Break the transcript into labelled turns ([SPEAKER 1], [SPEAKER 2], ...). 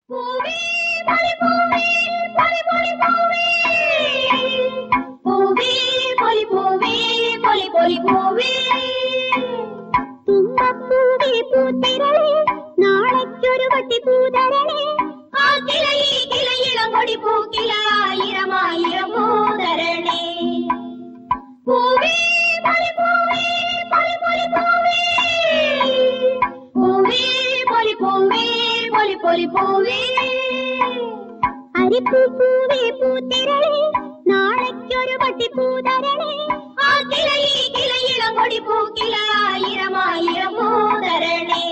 [SPEAKER 1] പൂവേ പൊലി പൂവേ പൊലി പൊലി പൂവേ പൂവേ പൊലി പൂവേ പൊലി പൊലി പൂവേ തുമ്പപ്പൂവേ പൂത്തിരളേ നാളേക്കൊരു വട്ടി പൂതരണേ ആ കിളയിൽ കിളയിളം കൊടി പൂക്കിലായിരമായിരം പൂതരണേ പൂവേ പൊലി പൂവേ പൊലി പൊലി പൂവേ പൂവേ പൊലി പൂവേ പൊലി പൊലി പൂവേ അരിപ്പൂ പൂവേ പൂത്തിരളേ നാളേക്കൊരു വട്ടി പൂതരണേ ആ കിളയിൽ കിളയിളം കൊടി പൂക്കിലായിരമായിരം പൂതരണേ